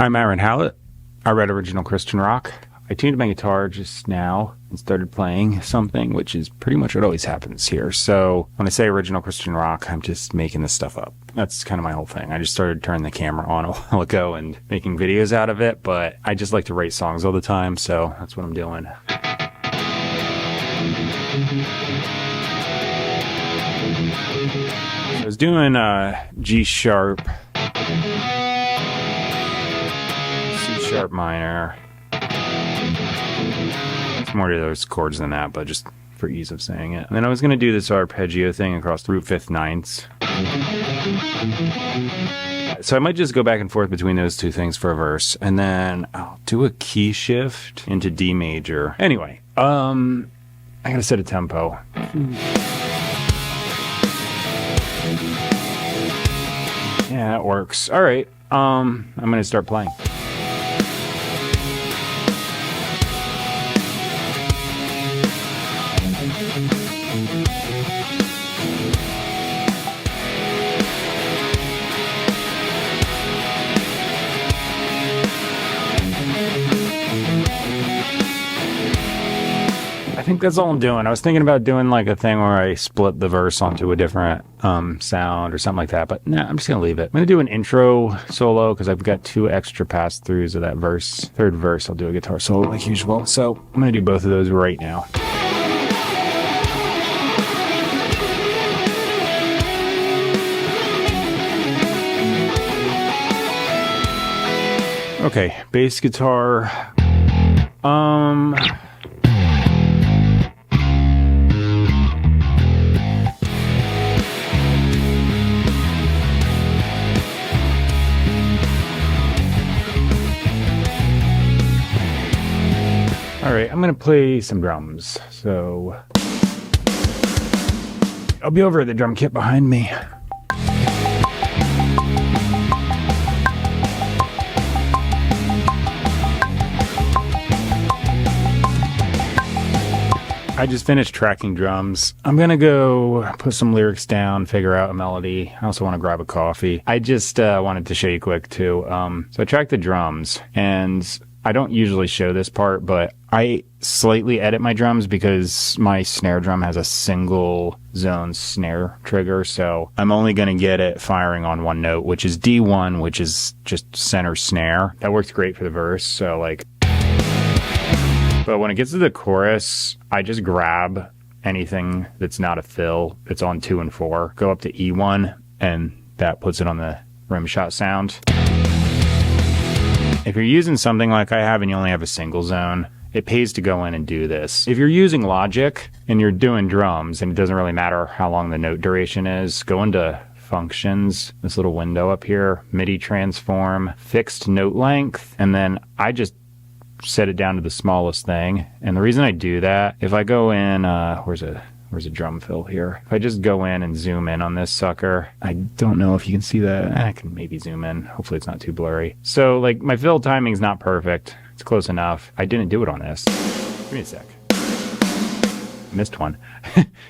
I'm Aaron Hallett. I read original Christian rock. I tuned my guitar just now and started playing something, which is pretty much what always happens here. So when I say original Christian rock, I'm just making this stuff up. That's kind of my whole thing. I just started turning the camera on a while ago and making videos out of it, but I just like to write songs all the time, so that's what I'm doing. I was doing G sharp, C sharp minor. It's more to those chords than that, but just for ease of saying it. And then I was going to do this arpeggio thing across root fifth ninths. So I might just go back and forth between those two things for a verse, and then I'll do a key shift into D major. Anyway, I gotta set a tempo. Yeah, that works. All right, I'm gonna start playing. I think that's all I'm doing. I was thinking about doing like a thing where I split the verse onto a different sound or something like that, but nah, I'm just gonna leave it. I'm gonna do an intro solo because I've got 2 extra pass-throughs of that verse. Third verse, I'll do a guitar solo like usual. So I'm gonna do both of those right now. Okay, bass guitar. All right, I'm gonna play some drums. So I'll be over at the drum kit behind me. I just finished tracking drums. I'm gonna go put some lyrics down, figure out a melody. I also want to grab a coffee. I just wanted to show you quick too. So I tracked the drums, and I don't usually show this part, but I slightly edit my drums because my snare drum has a single zone snare trigger, so I'm only going to get it firing on one note, which is D1, which is just center snare. That works great for the verse, so like... But when it gets to the chorus, I just grab anything that's not a fill. It's on 2 and 4. Go up to E1, and that puts it on the rim shot sound. If you're using something like I have and you only have a single zone, it pays to go in and do this. If you're using Logic and you're doing drums and it doesn't really matter how long the note duration is, go into Functions, this little window up here, MIDI transform, fixed note length, and then I just set it down to the smallest thing. And the reason I do that, if I go in, where's a drum fill here? If I just go in and zoom in on this sucker, I don't know if you can see that. I can maybe zoom in. Hopefully it's not too blurry. So like my fill timing is not perfect. It's close enough. I didn't do it on this. Give me a sec. Missed one.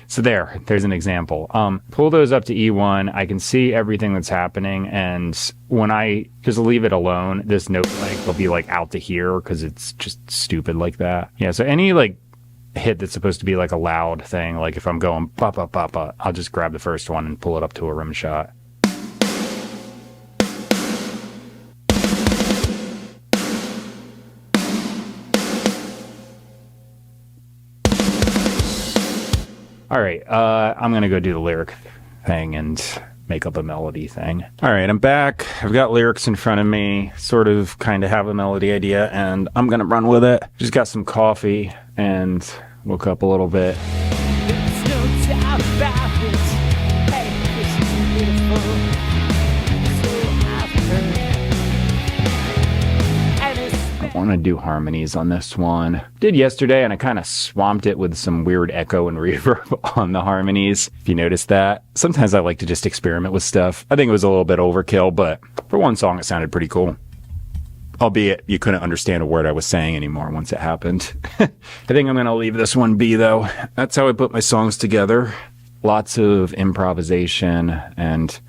So there's an example. Pull those up to E1. I can see everything that's happening. And when I just leave it alone, this note length will be like out to here because it's just stupid like that. Yeah. So any like hit that's supposed to be like a loud thing, like if I'm going ba ba ba ba, I'll just grab the first one and pull it up to a rim shot. All right, I'm gonna go do the lyric thing and make up a melody thing. All right, I'm back. I've got lyrics in front of me, sort of kind of have a melody idea, and I'm gonna run with it. Just got some coffee and woke up a little bit. There's no doubt about it. Hey, this is beautiful. So I've heard. And it's I want to do harmonies on this one. Did yesterday, and I kind of swamped it with some weird echo and reverb on the harmonies, if you noticed that. Sometimes I like to just experiment with stuff. I think it was a little bit overkill, but for one song it sounded pretty cool. Albeit you couldn't understand a word I was saying anymore once it happened. I think I'm going to leave this one be, though. That's how I put my songs together. Lots of improvisation, and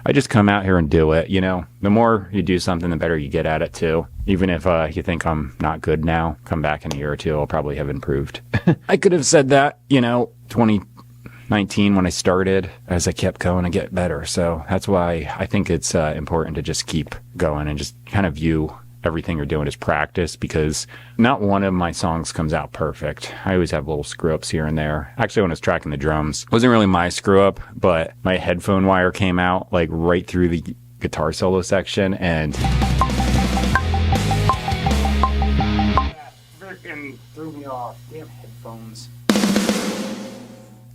I just come out here and do it. You know, the more you do something, the better you get at it too. Even if you think I'm not good now, come back in a year or two, I'll probably have improved. I could have said that, 2019 when I started. As I kept going, I get better. So that's why I think it's important to just keep going and just kind of view everything you're doing as practice, because not one of my songs comes out perfect. I always have little screw ups here and there. Actually, when I was tracking the drums, it wasn't really my screw up, but my headphone wire came out like right through the guitar solo section, and freaking threw me off. Damn headphones.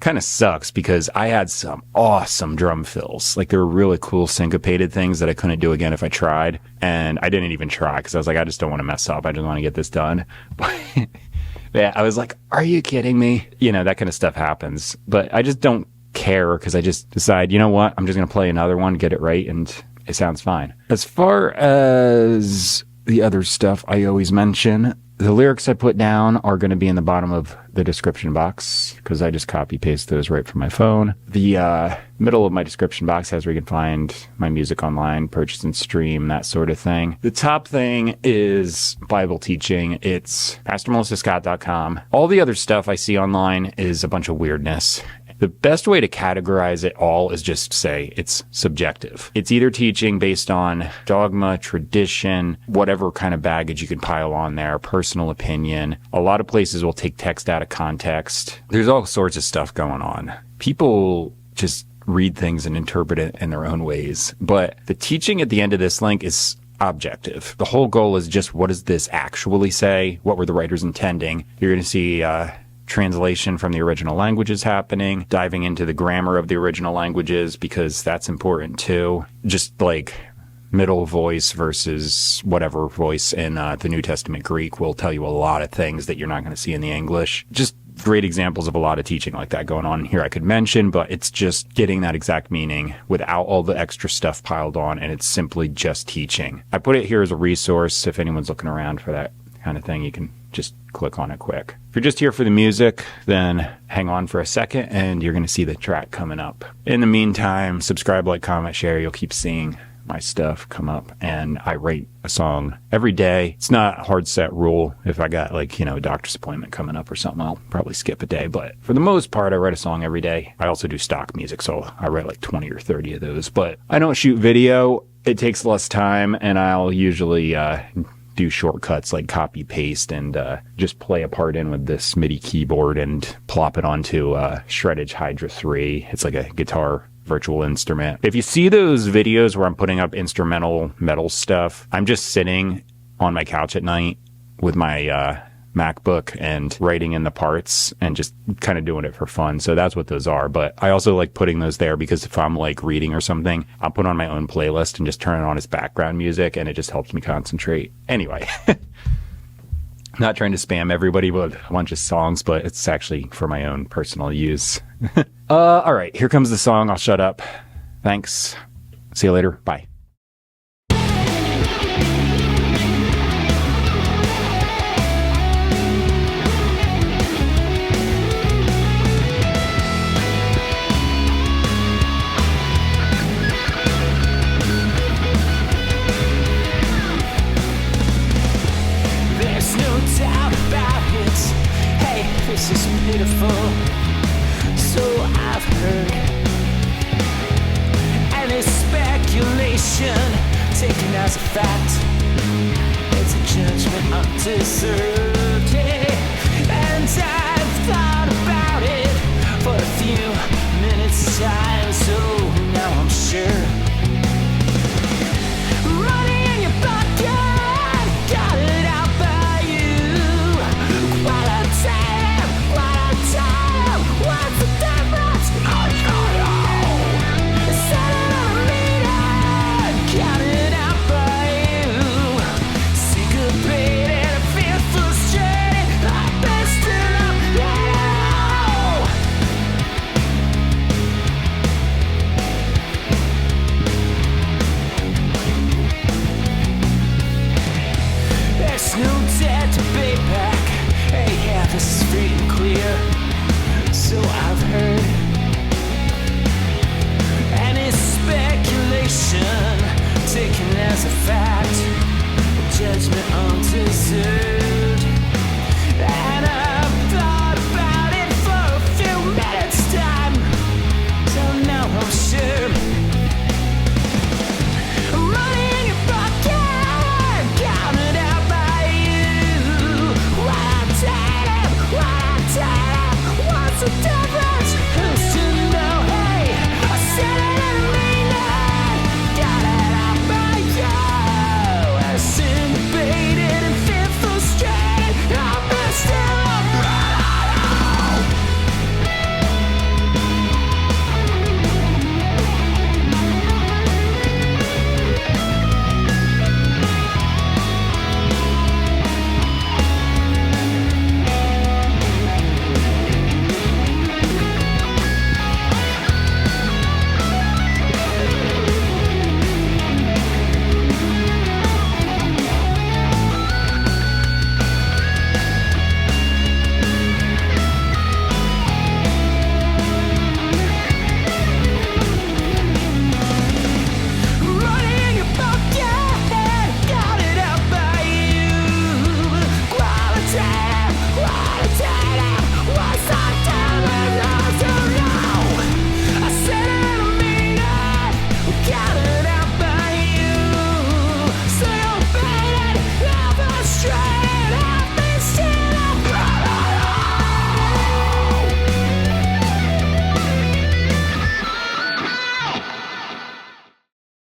Kind of sucks because I had some awesome drum fills. Like, there were really cool syncopated things that I couldn't do again if I tried. And I didn't even try because I was like, I just don't want to mess up. I just want to get this done. But yeah, I was like, are you kidding me? That kind of stuff happens. But I just don't care because I just decide, you know what? I'm just going to play another one, get it right, and it sounds fine. As far as the other stuff I always mention, the lyrics I put down are going to be in the bottom of the description box because I just copy paste those right from my phone. The middle of my description box has where you can find my music online, purchase and stream, that sort of thing. The top thing is Bible teaching. It's PastorMelissaScott.com. All the other stuff I see online is a bunch of weirdness. The best way to categorize it all is just say it's subjective. It's either teaching based on dogma, tradition, whatever kind of baggage you can pile on there, personal opinion. A lot of places will take text out of context. There's all sorts of stuff going on. People just read things and interpret it in their own ways. But the teaching at the end of this link is objective. The whole goal is just, what does this actually say? What were the writers intending? You're going to see translation from the original languages happening, diving into the grammar of the original languages, because that's important too. Just like middle voice versus whatever voice in the New Testament Greek will tell you a lot of things that you're not going to see in the English. Just great examples of a lot of teaching like that going on here I could mention, but it's just getting that exact meaning without all the extra stuff piled on, and it's simply just teaching. I put it here as a resource. If anyone's looking around for that kind of thing, you can just click on it quick. If you're just here for the music, then hang on for a second and you're going to see the track coming up. In the meantime, subscribe, like, comment, share. You'll keep seeing my stuff come up, and I rate a song every day. It's not a hard set rule. If I got a doctor's appointment coming up or something, I'll probably skip a day, but for the most part, I write a song every day. I also do stock music, so I write like 20 or 30 of those, but I don't shoot video. It takes less time, and I'll usually do shortcuts like copy paste and just play a part in with this MIDI keyboard and plop it onto Shreddage Hydra 3. It's like a guitar virtual instrument. If you see those videos where I'm putting up instrumental metal stuff, I'm just sitting on my couch at night with my MacBook and writing in the parts and just kind of doing it for fun. So that's what those are. But I also like putting those there because if I'm like reading or something, I'll put on my own playlist and just turn it on as background music, and it just helps me concentrate. Anyway, not trying to spam everybody with a bunch of songs, but it's actually for my own personal use. All right, here comes the song. I'll shut up. Thanks. See you later. Bye. This is pitiful, so I've heard. And it's speculation taken as a fact. It's a judgment undeserved, yeah. And I've thought about it for a few minutes time, so now I'm sure. Running in your pocket, got it out by you. Qualitative. What's the difference? Oh, set it on a meter, got it out by you. Syncopated, I feel frustrated, I'm messing up now. There's no debt to pay back. Hey, yeah, this is free and clear. So I've heard, and it's speculation. calculation taken as a fact. Judgment undeserved.